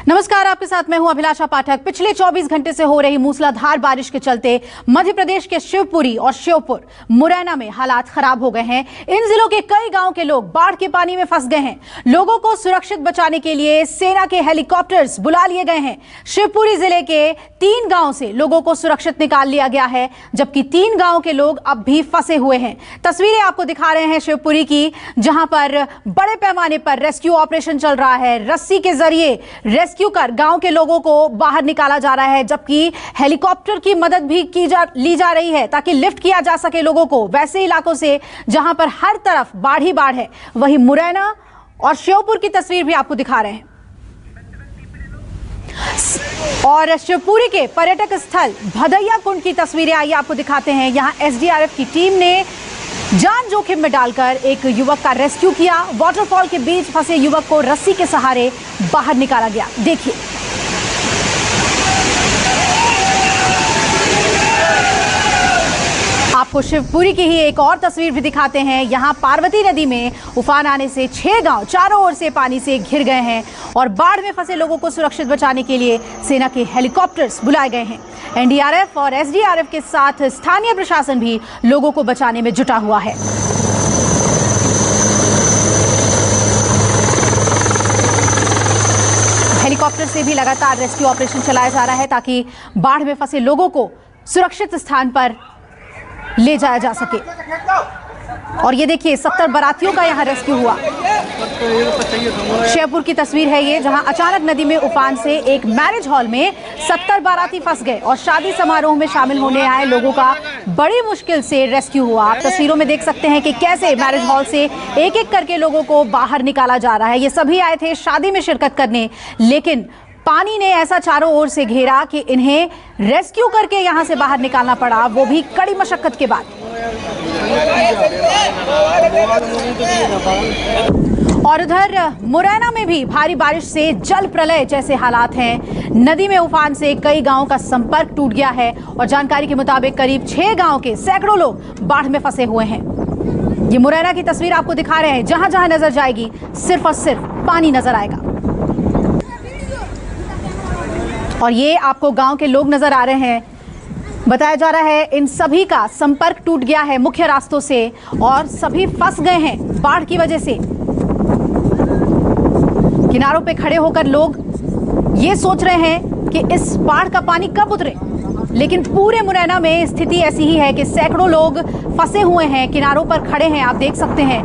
नमस्कार, आपके साथ मैं हूं अभिलाषा पाठक। पिछले 24 घंटे से हो रही मूसलाधार बारिश के चलते मध्य प्रदेश के शिवपुरी और श्योपुर, मुरैना में हालात खराब हो गए हैं। इन जिलों के कई गांव के लोग बाढ़ के पानी में फंस गए हैं। लोगों को सुरक्षित बचाने के लिए सेना के हेलीकॉप्टर्स बुला लिए गए हैं। शिवपुरी जिले के 3 गांव से लोगों को सुरक्षित निकाल लिया गया है, जबकि 3 गांव के लोग अब भी फंसे हुए हैं। तस्वीरें आपको दिखा रहे हैं शिवपुरी की, जहां पर बड़े पैमाने पर रेस्क्यू ऑपरेशन चल रहा है। रस्सी के जरिए रेस्क्यू कर गांव के लोगों को बाहर निकाला जा रहा है, जबकि हेलीकॉप्टर की मदद भी ली जा रही है ताकि लिफ्ट किया जा सके लोगों को वैसे इलाकों से जहां पर हर तरफ बाढ़ ही बाढ़ है। वहीं मुरैना और श्योपुर की तस्वीर भी आपको दिखा रहे हैं। और शिवपुरी के पर्यटक स्थल भदैया कुंड की तस्वीरें आइए आपको दिखाते हैं। यहां एसडीआरएफ की टीम ने जान जोखिम में डालकर एक युवक का रेस्क्यू किया। वाटरफॉल के बीच फंसे युवक को रस्सी के सहारे बाहर निकाला गया। देखिए, आपको शिवपुरी की ही एक और तस्वीर भी दिखाते हैं। यहां पार्वती नदी में उफान आने से 6 गांव चारों ओर से पानी से घिर गए हैं और बाढ़ में फंसे लोगों को सुरक्षित बचाने के लिए सेना के हेलीकॉप्टर्स बुलाए गए हैं। एनडीआरएफ और एसडीआरएफ के साथ स्थानीय प्रशासन भी लोगों को बचाने में जुटा हुआ है। हेलीकॉप्टर से भी लगातार रेस्क्यू ऑपरेशन चलाया जा रहा है ताकि बाढ़ में फंसे लोगों को सुरक्षित स्थान पर ले जाया जा सके। और ये देखिए, 70 बारातियों का यहाँ रेस्क्यू हुआ। शिवपुर की तस्वीर है ये, जहाँ अचानक नदी में उफान से एक मैरिज हॉल में 70 बाराती फंस गए और शादी समारोह में शामिल होने आए लोगों का बड़ी मुश्किल से रेस्क्यू हुआ। आप तस्वीरों में देख सकते हैं कि कैसे मैरिज हॉल से एक एक करके लोगों को बाहर निकाला जा रहा है। ये सभी आए थे शादी में शिरकत करने, लेकिन पानी ने ऐसा चारों ओर से घेरा कि इन्हें रेस्क्यू करके यहां से बाहर निकालना पड़ा, वो भी कड़ी मशक्कत के बाद। और उधर मुरैना में भी भारी बारिश से जल प्रलय जैसे हालात हैं। नदी में उफान से कई गांवों का संपर्क टूट गया है और जानकारी के मुताबिक करीब 6 गांव के सैकड़ों लोग बाढ़ में फंसे हुए हैं। ये मुरैना की तस्वीर आपको दिखा रहे हैं। जहां जहां नजर जाएगी सिर्फ और सिर्फ पानी नजर आएगा। और ये आपको गांव के लोग नजर आ रहे हैं। बताया जा रहा है इन सभी का संपर्क टूट गया है मुख्य रास्तों से और सभी फंस गए हैं बाढ़ की वजह से। किनारों पे खड़े होकर लोग ये सोच रहे हैं कि इस बाढ़ का पानी कब उतरे, लेकिन पूरे मुरैना में स्थिति ऐसी ही है कि सैकड़ों लोग फंसे हुए हैं, किनारों पर खड़े हैं। आप देख सकते हैं,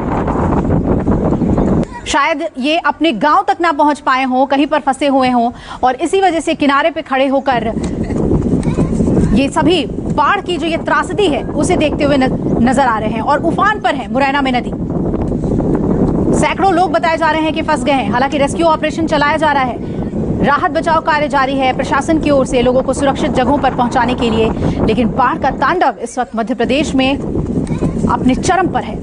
शायद ये अपने गांव तक ना पहुंच पाए हों, कहीं पर फंसे हुए हों और इसी वजह से किनारे पे खड़े होकर ये सभी बाढ़ की जो ये त्रासदी है उसे देखते हुए नजर आ रहे हैं। और उफान पर है मुरैना में नदी। सैकड़ों लोग बताए जा रहे हैं कि फंस गए हैं। हालांकि रेस्क्यू ऑपरेशन चलाया जा रहा है, राहत बचाव कार्य जारी है प्रशासन की ओर से लोगों को सुरक्षित जगहों पर पहुंचाने के लिए, लेकिन बाढ़ का तांडव इस वक्त मध्य प्रदेश में अपने चरम पर है।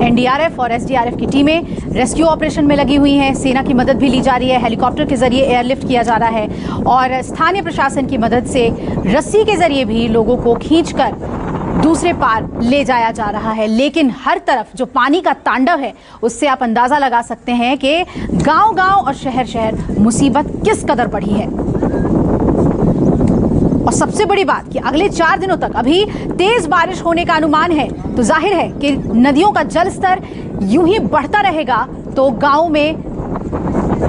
एनडीआरएफ और एसडीआरएफ की टीमें रेस्क्यू ऑपरेशन में लगी हुई हैं। सेना की मदद भी ली जा रही है, हेलीकॉप्टर के जरिए एयरलिफ्ट किया जा रहा है और स्थानीय प्रशासन की मदद से रस्सी के जरिए भी लोगों को खींचकर दूसरे पार ले जाया जा रहा है। लेकिन हर तरफ जो पानी का तांडव है उससे आप अंदाजा लगा सकते हैं कि गांव-गांव और शहर-शहर मुसीबत किस कदर बढ़ी है। और सबसे बड़ी बात कि अगले 4 दिनों तक अभी तेज बारिश होने का अनुमान है, तो जाहिर है कि नदियों का जल स्तर यूं ही बढ़ता रहेगा तो गांव में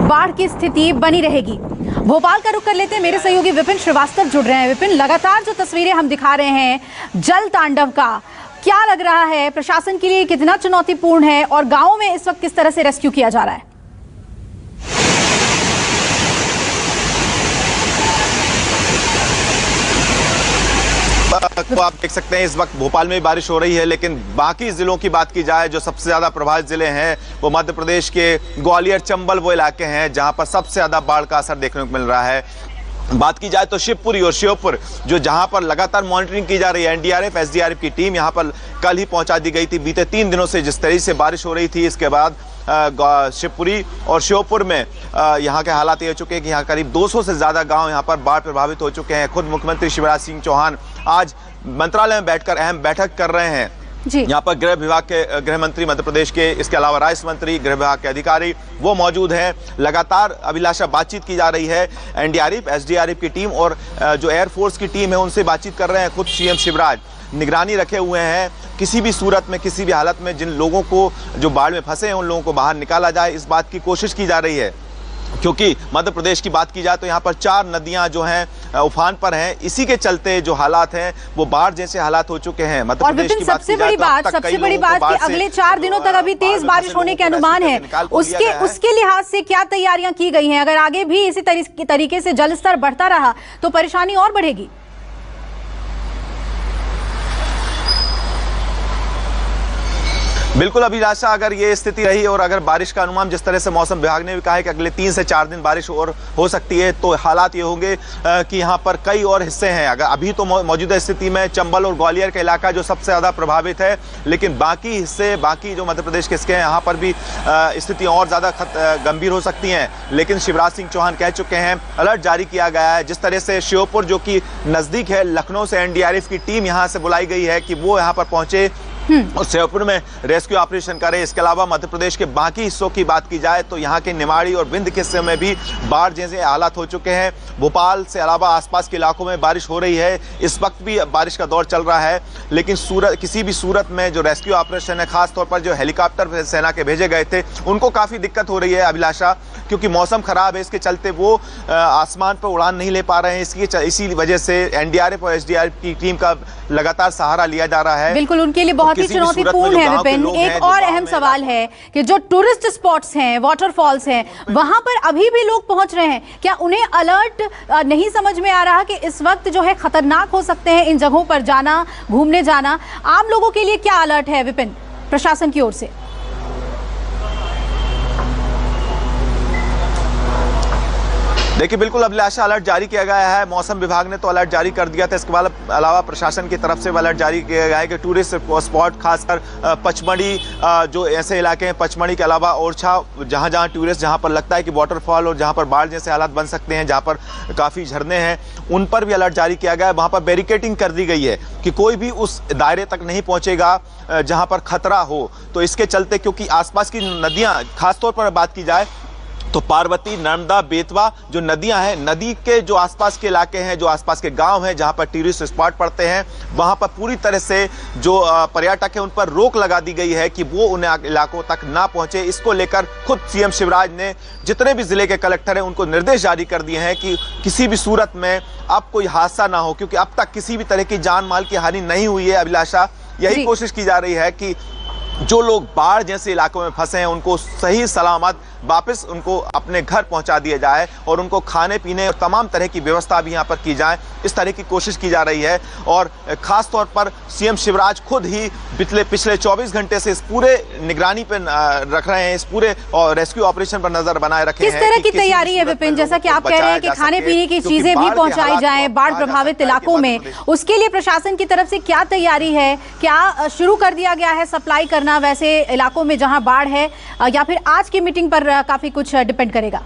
बाढ़ की स्थिति बनी रहेगी। भोपाल का रुख कर लेते हैं, मेरे सहयोगी विपिन श्रीवास्तव जुड़ रहे हैं। विपिन, लगातार जो तस्वीरें हम दिखा रहे हैं जल तांडव का, क्या लग रहा है प्रशासन के लिए कितना चुनौतीपूर्ण है और गाँव में इस वक्त किस तरह से रेस्क्यू किया जा रहा है? तो आप देख सकते हैं इस वक्त भोपाल में भी बारिश हो रही है, लेकिन बाकी जिलों की बात की जाए जो सबसे ज्यादा प्रभावित जिले हैं वो मध्य प्रदेश के ग्वालियर, चंबल वो इलाके हैं जहां पर सबसे ज्यादा बाढ़ का असर देखने को मिल रहा है। बात की जाए तो शिवपुरी और श्योपुर जो जहां पर लगातार मॉनिटरिंग की जा रही है, एनडीआरएफ एसडीआरएफ की टीम यहां पर कल ही पहुंचा दी गई थी। बीते 3 दिनों से जिस तरह से बारिश हो रही थी, इसके बाद शिवपुरी और श्योपुर में यहाँ के हालात ये हो चुके हैं कि यहाँ करीब 200 से ज़्यादा गांव यहाँ पर बाढ़ प्रभावित हो चुके हैं। खुद मुख्यमंत्री शिवराज सिंह चौहान आज मंत्रालय में बैठकर अहम बैठक कर रहे हैं यहाँ पर गृह विभाग के गृह मंत्री मध्य प्रदेश के, इसके अलावा राजस्व मंत्री, गृह विभाग के अधिकारी वो मौजूद हैं। लगातार अभिलाषा बातचीत की जा रही है। एनडीआरएफ, एसडीआरएफ की टीम और जो एयरफोर्स की टीम है उनसे बातचीत कर रहे हैं। खुद सीएम शिवराज निगरानी रखे हुए हैं, किसी भी सूरत में, किसी भी हालत में जिन लोगों को जो बाढ़ में फंसे हैं उन लोगों को बाहर निकाला जाए, इस बात की कोशिश की जा रही है। क्योंकि मध्य प्रदेश की बात की जाए तो यहाँ पर 4 नदियां जो हैं उफान पर हैं। इसी के चलते जो हालात हैं वो बाढ़ जैसे हालात हो चुके हैं। मध्य प्रदेश की सबसे बड़ी बात कि अगले 4 दिनों तक अभी तेज बारिश होने के अनुमान है। उसके लिहाज से क्या तैयारियां की गई हैं? अगर आगे भी इसी तरीके से जल स्तर बढ़ता रहा तो परेशानी और बढ़ेगी। बिल्कुल अभिलाषा, अगर ये स्थिति रही और अगर बारिश का अनुमान जिस तरह से मौसम विभाग ने भी कहा है कि अगले 3 से 4 दिन बारिश और हो सकती है, तो हालात ये होंगे कि यहाँ पर कई और हिस्से हैं। अगर अभी तो मौजूदा स्थिति में चंबल और ग्वालियर का इलाका जो सबसे ज़्यादा प्रभावित है, लेकिन बाकी हिस्से, बाकी जो मध्य प्रदेश के हिस्से हैं यहाँ पर भी स्थिति और ज़्यादा गंभीर हो सकती हैं। लेकिन शिवराज सिंह चौहान कह चुके हैं, अलर्ट जारी किया गया है। जिस तरह से श्योपुर जो कि नज़दीक है, लखनऊ से एनडीआरएफ की टीम यहाँ से बुलाई गई है कि वो यहाँ पर पहुँचे और श्योपुर में रेस्क्यू ऑपरेशन करें। इसके अलावा मध्य प्रदेश के बाकी हिस्सों की बात की जाए तो यहाँ के निमाड़ी और विंध्य के हिस्से में भी बाढ़ जैसे हालात हो चुके हैं। भोपाल से अलावा आसपास के इलाकों में बारिश हो रही है। इस वक्त भी बारिश का दौर चल रहा है, लेकिन किसी भी सूरत में जो रेस्क्यू ऑपरेशन है, खासतौर पर जो हेलीकॉप्टर सेना के भेजे गए थे, उनको काफ़ी दिक्कत हो रही है अभिलाषा, क्योंकि मौसम खराब है। इसके चलते वो आसमान पर उड़ान नहीं ले पा रहे हैं। इसी वजह से एनडीआरएफ और एसडीआरएफ की टीम का लगातार सहारा लिया जा रहा है। बिल्कुल, उनके लिए बहुत ही चुनौतीपूर्ण है विपिन। एक और अहम सवाल है कि जो टूरिस्ट स्पॉट्स हैं, वाटरफॉल्स हैं, वहां पर अभी भी लोग पहुंच रहे हैं। क्या उन्हें अलर्ट नहीं समझ में आ रहा कि इस वक्त जो है खतरनाक हो सकते हैं इन जगहों पर जाना, घूमने जाना? आम लोगों के लिए क्या अलर्ट है विपिन प्रशासन की ओर से? देखिए, बिल्कुल अभिलाषा, अलर्ट जारी किया गया है। मौसम विभाग ने तो अलर्ट जारी कर दिया था। इसके अलावा प्रशासन की तरफ से अलर्ट जारी किया गया है कि टूरिस्ट स्पॉट, खासकर पचमढ़ी, जो ऐसे इलाके हैं, पचमढ़ी के अलावा ओरछा, जहां टूरिस्ट, जहां पर लगता है कि वाटरफॉल और जहां पर बाढ़ जैसे हालात बन सकते हैं, जहां पर काफ़ी झरने हैं, उन पर भी अलर्ट जारी किया गया है। वहां पर बैरिकेडिंग कर दी गई है कि कोई भी उस दायरे तक नहीं पहुंचेगा जहां पर खतरा हो। तो इसके चलते, क्योंकि आसपास की नदियां, खासतौर पर बात की जाए तो पार्वती, नर्मदा, बेतवा जो नदियां हैं, नदी के जो आसपास के इलाके हैं, जो आसपास के गांव हैं, जहां पर टूरिस्ट स्पॉट पड़ते हैं, वहां पर पूरी तरह से जो पर्यटक हैं उन पर रोक लगा दी गई है कि वो उन इलाकों तक ना पहुंचे। इसको लेकर खुद सीएम शिवराज ने जितने भी जिले के कलेक्टर हैं उनको निर्देश जारी कर दिए हैं कि किसी भी सूरत में अब कोई हादसा ना हो, क्योंकि अब तक किसी भी तरह की जान माल की हानि नहीं हुई है। अभिलाषा, यही कोशिश की जा रही है कि जो लोग बाढ़ जैसे इलाकों में फंसे हैं उनको सही सलामत वापस उनको अपने घर पहुंचा दिया जाए और उनको खाने पीने और तमाम तरह की व्यवस्था भी यहाँ पर की जाए। इस तरह की कोशिश की जा रही है और खास तौर पर सीएम शिवराज खुद ही पिछले 24 घंटे से इस पूरे निगरानी पर रख रहे हैं, इस पूरे रेस्क्यू ऑपरेशन पर नजर बनाए रखे हैं। किस तरह की तैयारी है विपिन? जैसा कि आप कह रहे हैं कि खाने पीने की चीजें भी पहुंचाई जाएं बाढ़ प्रभावित इलाकों में, उसके लिए प्रशासन की तरफ से क्या तैयारी है? क्या शुरू कर दिया गया है सप्लाई करना वैसे इलाकों में जहां बाढ़ है, या फिर आज की मीटिंग पर काफी कुछ डिपेंड करेगा?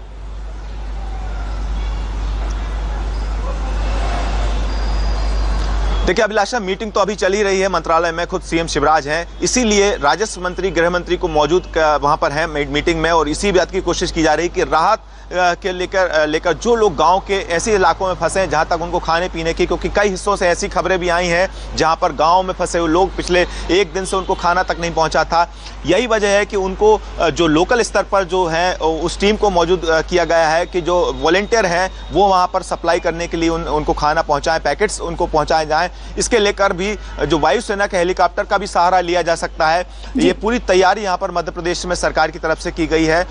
देखिए अभिलाषा, मीटिंग तो अभी चल ही रही है मंत्रालय में, खुद सीएम शिवराज हैं, इसीलिए राजस्व मंत्री, गृह मंत्री को मौजूद वहां पर हैं मीटिंग में, और इसी बात की कोशिश की जा रही है कि राहत के लेकर जो लोग गांव के ऐसे इलाकों में फंसे हैं जहां तक उनको खाने पीने की, क्योंकि कई हिस्सों से ऐसी खबरें भी आई हैं जहां पर गांव में फंसे हुए लोग पिछले 1 दिन से उनको खाना तक नहीं पहुंचा था। यही वजह है कि उनको जो लोकल स्तर पर जो है उस टीम को मौजूद किया गया है कि जो वॉलंटियर हैं वो वहां पर सप्लाई करने के लिए उनको खाना पहुंचाएं, पैकेट्स उनको पहुंचाए जाएं। इसके लेकर भी जो वायुसेना के हेलीकॉप्टर का भी सहारा लिया जा सकता है। ये पूरी तैयारी यहाँ पर मध्य प्रदेश में सरकार की तरफ से की गई है।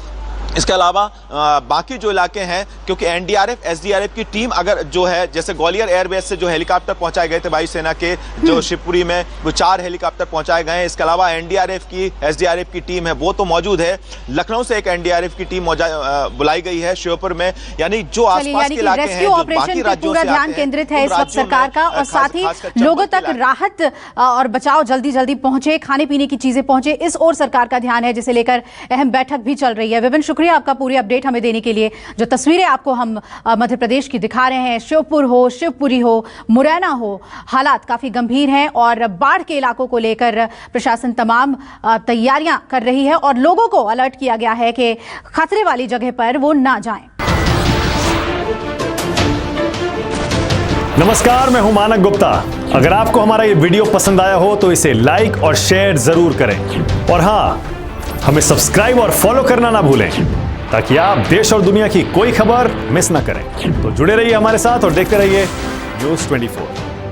इसके अलावा बाकी जो इलाके हैं, क्योंकि एनडीआरएफ, एसडीआरएफ की टीम अगर जो है, जैसे ग्वालियर एयरबेस से जो हेलीकॉप्टर पहुंचाए गए थे वायुसेना के, जो शिवपुरी में वो 4 हेलीकॉप्टर पहुंचाए गए हैं। इसके अलावा एनडीआरएफ की, एसडीआरएफ की टीम है वो तो मौजूद है। लखनऊ से एक एनडीआरएफ की टीम बुलाई गई है श्योपुर में। यानी जो आसपास के इलाके हैं, जो बाकी राज्यों से ध्यान केंद्रित है इस वक्त सरकार का, और साथ ही लोगों तक राहत और बचाव जल्दी पहुंचे, खाने पीने की चीजें पहुंचे, इस ओर सरकार का ध्यान है, जिसे लेकर अहम बैठक भी चल रही है। विपिन, शुक्रिया आपका पूरी अपडेट हमें देने के लिए। जो तस्वीरें आपको हम मध्य प्रदेश की दिखा रहे हैं, श्योपुर हो, शिवपुरी हो, मुरैना हो, हालात काफ़ी गंभीर हैं और बाढ़ के इलाकों को लेकर प्रशासन तमाम तैयारियां कर रही है और लोगों को अलर्ट किया गया है कि खतरे वाली जगह पर वो ना जाएं। नमस्कार, मैं हूं मानक गुप्ता। अगर आपको हमारा ये वीडियो पसंद आया हो तो इसे लाइक और शेयर जरूर करें और हाँ, हमें सब्सक्राइब और फॉलो करना ना भूलें ताकि आप देश और दुनिया की कोई खबर मिस ना करें। तो जुड़े रहिए हमारे साथ और देखते रहिए न्यूज़ 24।